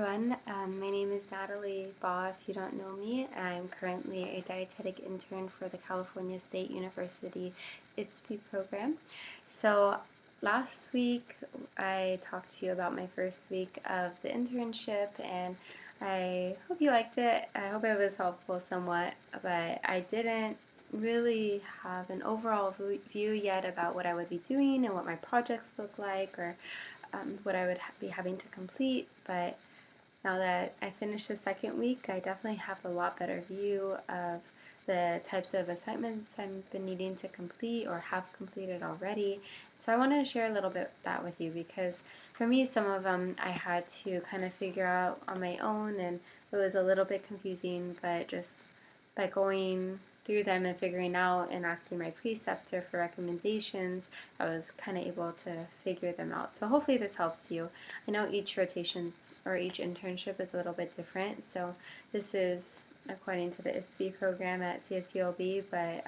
everyone. My name is Natalie Baugh, if you don't know me. I'm currently a dietetic intern for the California State University ITSP program. So last week I talked to you about my first week of the internship, and I hope you liked it. I hope it was helpful somewhat, but I didn't really have an overall view yet about what I would be doing and what my projects look like, or what I would be having to complete. But now that I finished the second week, I definitely have a lot better view of the types of assignments I've been needing to complete or have completed already. So I wanted to share a little bit of that with you, because for me, some of them I had to kind of figure out on my own, and it was a little bit confusing, but just by going through them and figuring out and asking my preceptor for recommendations, I was kind of able to figure them out. So hopefully this helps you. I know each rotations or each internship is a little bit different, so this is according to the ISB program at CSULB, but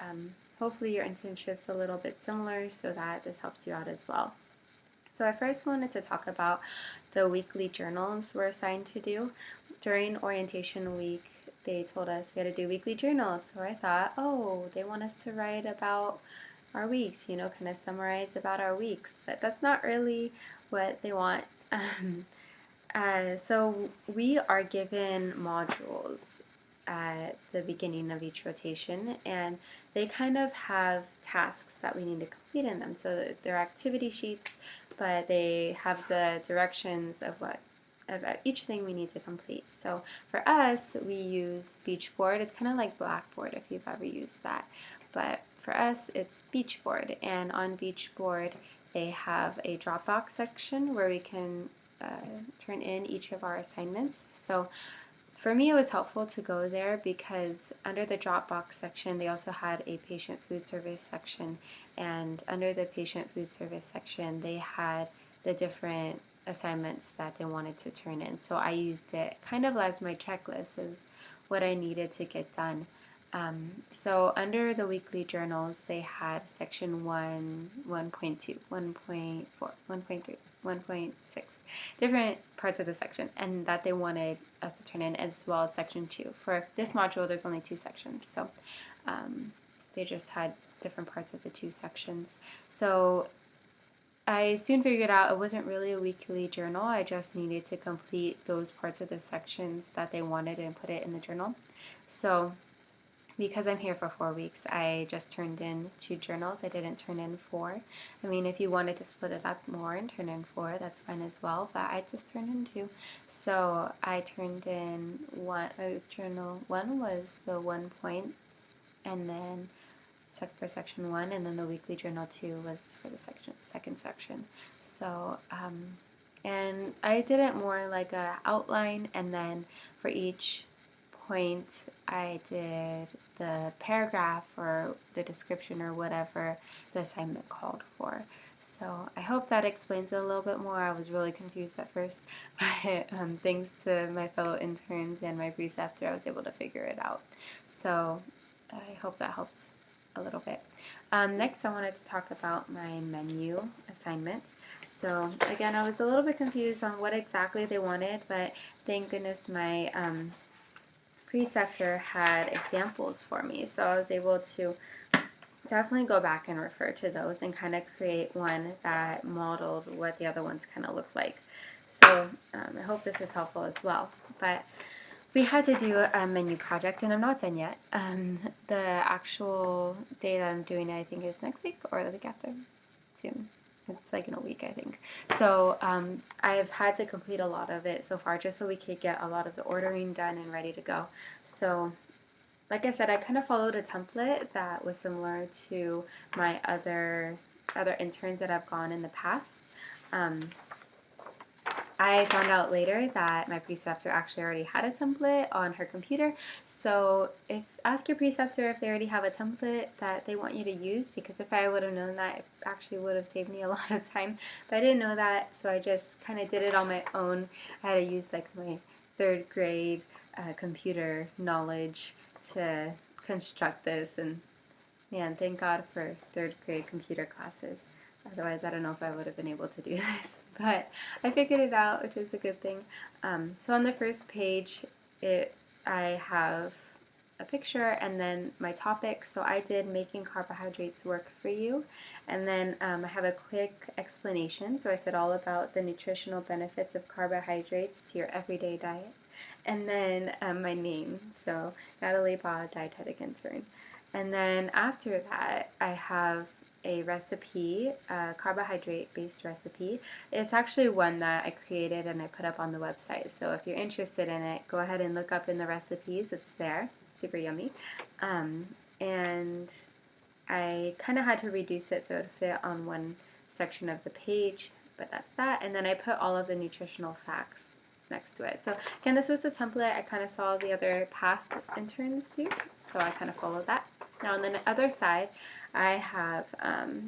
hopefully your internship's a little bit similar, so that this helps you out as well. So I first wanted to talk about the weekly journals we're assigned to do. During orientation week, they told us we had to do weekly journals, so I thought, oh, they want us to write about our weeks, kind of summarize about our weeks, but that's not really what they want. So we are given modules at the beginning of each rotation, and they kind of have tasks that we need to complete in them. So they're activity sheets, but they have the directions of each thing we need to complete. So for us, we use Beachboard. It's kind of like Blackboard if you've ever used that, but for us, it's Beachboard. And on Beachboard, they have a Dropbox section where we can turn in each of our assignments. So for me, it was helpful to go there because under the Dropbox section, they also had a patient food service section, and under the patient food service section, they had the different assignments that they wanted to turn in. So I used it kind of as my checklist, as what I needed to get done. So under the weekly journals, they had section 1, 1.2, 1.4, 1.3, 1.6, different parts of the section, and that they wanted us to turn in, as well as section 2. For this module, there's only 2 sections, so they just had different parts of the 2 sections. So I soon figured out it wasn't really a weekly journal. I just needed to complete those parts of the sections that they wanted and put it in the journal. So because I'm here for 4 weeks, I just turned in 2 journals. I didn't turn in 4. I mean, if you wanted to split it up more and turn in 4, that's fine as well, but I just turned in 2. So I turned in journal 1 was the 1 point, and then for section 1, and then the weekly journal 2 was for the second section. So, and I did it more like a outline, and then for each point I did the paragraph or the description or whatever the assignment called for. So I hope that explains it a little bit more. I was really confused at first, but thanks to my fellow interns and my preceptor, I was able to figure it out. So I hope that helps a little bit. Next, I wanted to talk about my menu assignments. So again, I was a little bit confused on what exactly they wanted, but thank goodness my preceptor had examples for me, so I was able to definitely go back and refer to those and kind of create one that modeled what the other ones kind of look like. So I hope this is helpful as well. But we had to do a menu project, and I'm not done yet. The actual day that I'm doing it, I think, is next week or the week after. Soon. It's like in a week, I think. So I've had to complete a lot of it so far, just so we could get a lot of the ordering done and ready to go. So like I said, I kind of followed a template that was similar to my other interns that I've gone in the past. I found out later that my preceptor actually already had a template on her computer. So ask your preceptor if they already have a template that they want you to use, because if I would have known that, it actually would have saved me a lot of time. But I didn't know that, so I just kind of did it on my own. I had to use like my 3rd grade computer knowledge to construct this, and man, thank God for 3rd grade computer classes. Otherwise, I don't know if I would have been able to do this. but I figured it out, which is a good thing. So on the first page, I have a picture and then my topic. So I did making carbohydrates work for you. And then I have a quick explanation. So I said all about the nutritional benefits of carbohydrates to your everyday diet. And then my name, so Natalie Baugh, Dietetic Intern. And then after that, I have a recipe, a carbohydrate-based recipe. It's actually one that I created and I put up on the website. So if you're interested in it, go ahead and look up in the recipes. It's there. Super yummy. And I kind of had to reduce it so it would fit on one section of the page, but that's that. And then I put all of the nutritional facts next to it. So again, this was the template I kind of saw the other past interns do, so I kind of followed that. Now on the other side, I have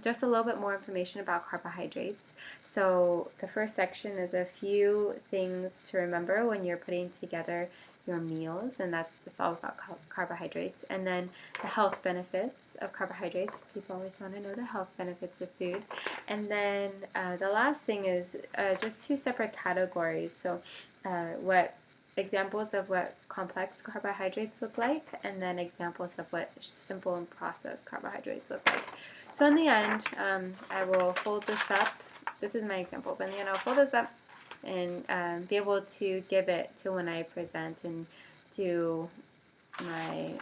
just a little bit more information about carbohydrates. So the first section is a few things to remember when you're putting together your meals, and that's all about carbohydrates. And then the health benefits of carbohydrates. People always want to know the health benefits of food. And then the last thing is just two separate categories. So what examples of what complex carbohydrates look like, and then examples of what simple and processed carbohydrates look like. So in the end, I will fold this up. This is my example, but in the end I'll fold this up and be able to give it to when I present and do my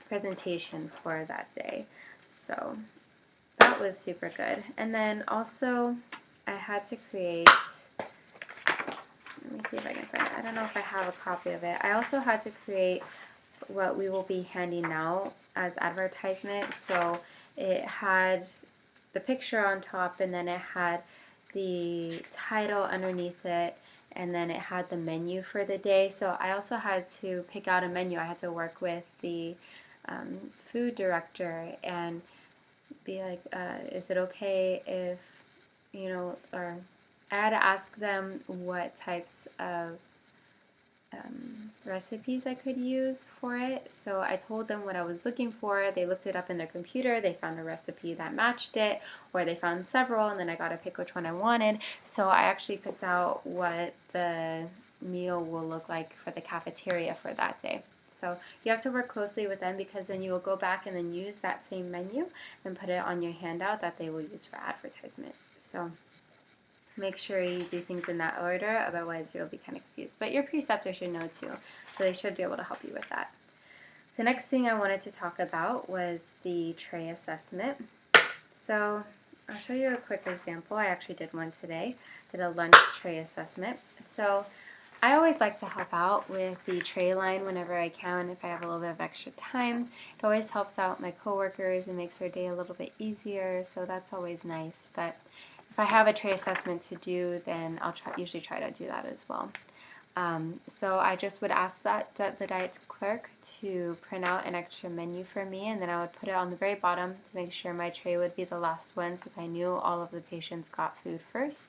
presentation for that day. So that was super good. And then also I had to create, let me see if I can find it. I don't know if I have a copy of it. I also had to create what we will be handing out as advertisement. So it had the picture on top, and then it had the title underneath it, and then it had the menu for the day. So I also had to pick out a menu. I had to work with the food director and be like, is it okay if, or I had to ask them what types of recipes I could use for it. So I told them what I was looking for. They looked it up in their computer. They found a recipe that matched it, or they found several, and then I got to pick which one I wanted. So I actually picked out what the meal will look like for the cafeteria for that day. So you have to work closely with them, because then you will go back and then use that same menu and put it on your handout that they will use for advertisement. So make sure you do things in that order, otherwise you'll be kind of confused. But your preceptor should know too, so they should be able to help you with that. The next thing I wanted to talk about was the tray assessment. So I'll show you a quick example. I actually did one today, did a lunch tray assessment. So I always like to help out with the tray line whenever I can, if I have a little bit of extra time. It always helps out my coworkers and makes their day a little bit easier, so that's always nice. But if I have a tray assessment to do, then I'll usually try to do that as well. So I just would ask the diet clerk to print out an extra menu for me, and then I would put it on the very bottom to make sure my tray would be the last one, so if I knew all of the patients got food first,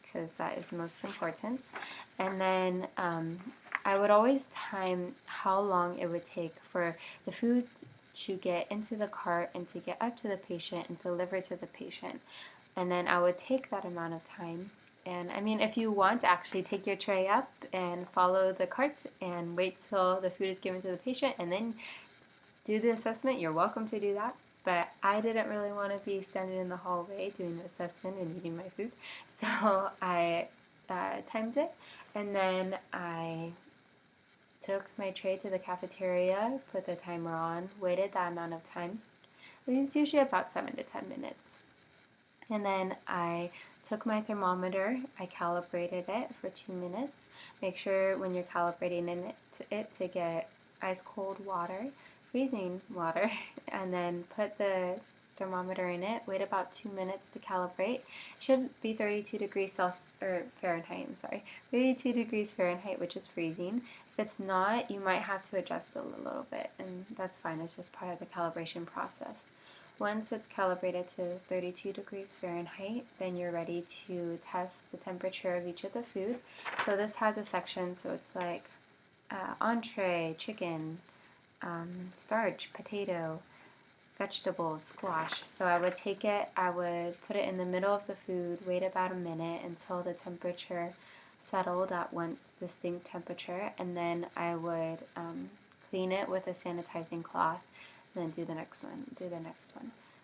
because that is most important. And then I would always time how long it would take for the food to get into the cart and to get up to the patient and delivered to the patient. And then I would take that amount of time. And I mean, if you want, actually take your tray up and follow the cart and wait till the food is given to the patient and then do the assessment. You're welcome to do that. But I didn't really want to be standing in the hallway doing the assessment and eating my food. So I timed it, and then I took my tray to the cafeteria, put the timer on, waited that amount of time. It was usually about 7 to 10 minutes. And then I took my thermometer, I calibrated it for 2 minutes. Make sure when you're calibrating it to get ice cold water, freezing water, and then put the thermometer in it, wait about 2 minutes to calibrate. It should be 32 degrees Fahrenheit, 32 degrees Fahrenheit, which is freezing. If it's not, you might have to adjust it a little bit, and that's fine, it's just part of the calibration process. Once it's calibrated to 32 degrees Fahrenheit, then you're ready to test the temperature of each of the food. So this has a section, so it's like entree, chicken, starch, potato, vegetable squash. So I would take it, I would put it in the middle of the food, wait about a minute until the temperature settled at one distinct temperature, and then I would clean it with a sanitizing cloth, and then do the next one,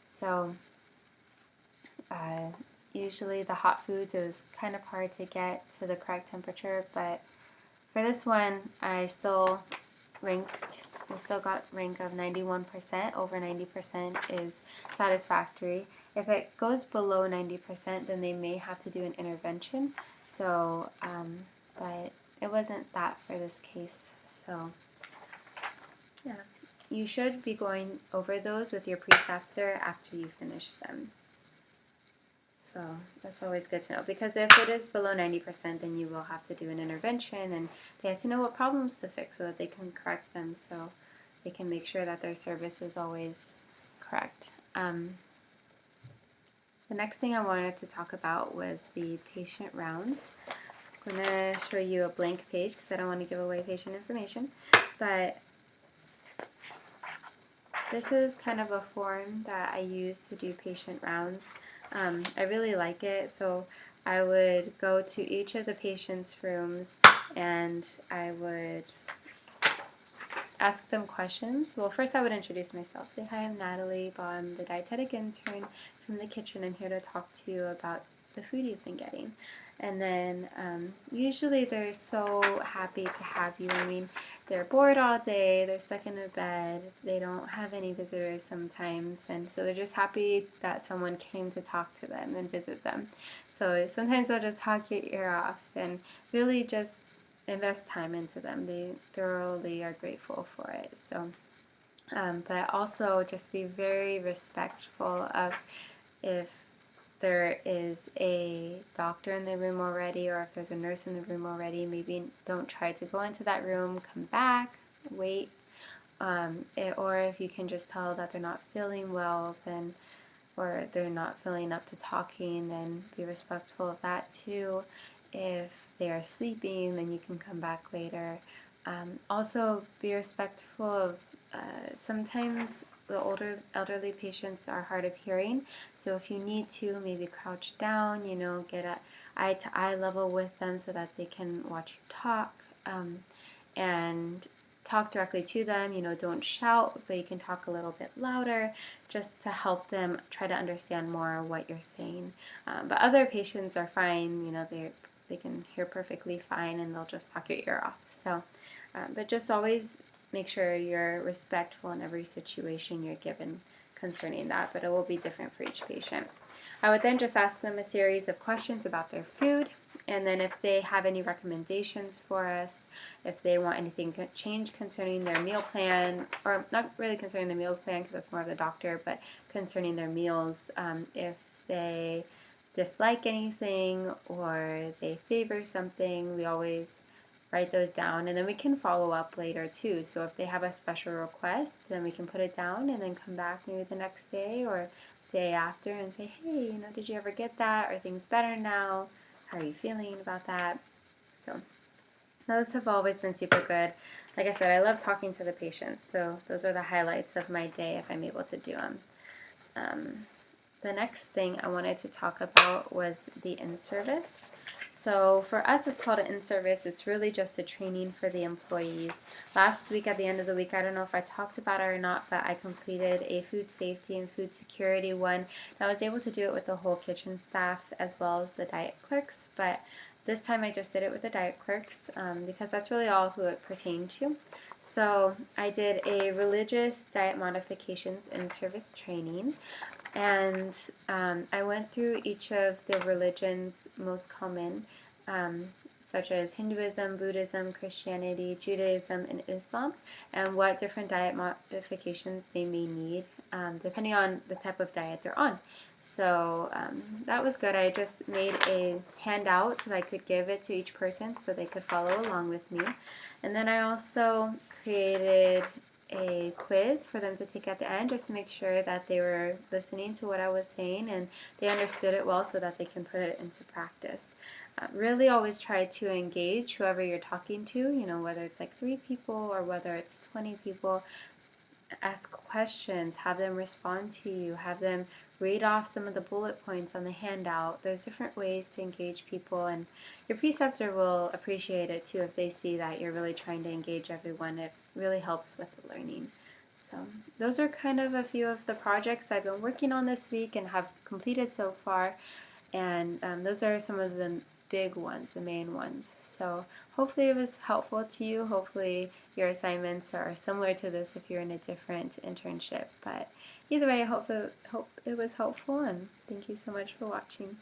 So usually the hot foods, it was kind of hard to get to the correct temperature, but for this one, I still got rank of 91%. Over 90% is satisfactory. If it goes below 90%, then they may have to do an intervention. So, but it wasn't that for this case. So, yeah. You should be going over those with your preceptor after you finish them. So that's always good to know, because if it is below 90%, then you will have to do an intervention, and they have to know what problems to fix so that they can correct them, so they can make sure that their service is always correct. The next thing I wanted to talk about was the patient rounds. I'm going to show you a blank page because I don't want to give away patient information, but this is kind of a form that I use to do patient rounds. I really like it, so I would go to each of the patient's rooms and I would ask them questions. Well, first I would introduce myself. Say, hi, I'm Natalie Baugh. I'm the dietetic intern from the kitchen. I'm here to talk to you about the food you've been getting. And then usually they're so happy to have you. I mean, they're bored all day, they're stuck in a bed, they don't have any visitors sometimes, and so they're just happy that someone came to talk to them and visit them. So sometimes they'll just talk your ear off and really just invest time into them. They thoroughly are grateful for it. So, but also just be very respectful of if there is a doctor in the room already, or if there's a nurse in the room already, maybe don't try to go into that room, come back, wait, or if you can just tell that they're not feeling well, then, or they're not feeling up to talking, then be respectful of that too. If they are sleeping, then you can come back later. Also be respectful of sometimes the elderly patients are hard of hearing, so if you need to, maybe crouch down, get at eye-to-eye level with them so that they can watch you talk, and talk directly to them. Don't shout, but you can talk a little bit louder just to help them try to understand more what you're saying. But other patients are fine, they can hear perfectly fine, and they'll just talk your ear off. So, but just always make sure you're respectful in every situation you're given concerning that, but it will be different for each patient. I would then just ask them a series of questions about their food, and then if they have any recommendations for us, if they want anything changed concerning their meal plan, or not really concerning the meal plan because that's more of the doctor, but concerning their meals, if they dislike anything or they favor something, we always write those down, and then we can follow up later too. So if they have a special request, then we can put it down and then come back maybe the next day or day after and say, hey, did you ever get that? Are things better now? How are you feeling about that? So those have always been super good. Like I said, I love talking to the patients, so those are the highlights of my day if I'm able to do them. The next thing I wanted to talk about was the in-service. So for us, it's called an in-service. It's really just a training for the employees. Last week, at the end of the week, I don't know if I talked about it or not, but I completed a food safety and food security one. And I was able to do it with the whole kitchen staff as well as the diet clerks, but this time I just did it with the diet clerks because that's really all who it pertained to. So I did a religious diet modifications in-service training. And I went through each of the religions most common, such as Hinduism, Buddhism, Christianity, Judaism, and Islam, and what different diet modifications they may need, depending on the type of diet they're on. So that was good. I just made a handout so that I could give it to each person so they could follow along with me. And then I also created a quiz for them to take at the end just to make sure that they were listening to what I was saying and they understood it well so that they can put it into practice. Really always try to engage whoever you're talking to, whether it's like 3 people or whether it's 20 people. ask questions, have them respond to you, have them read off some of the bullet points on the handout. There's different ways to engage people, and your preceptor will appreciate it too if they see that you're really trying to engage everyone. It really helps with the learning. So those are kind of a few of the projects I've been working on this week and have completed so far, and those are some of the big ones, the main ones. So hopefully it was helpful to you. Hopefully your assignments are similar to this if you're in a different internship. But either way, I hope it was helpful, and thank you so much for watching.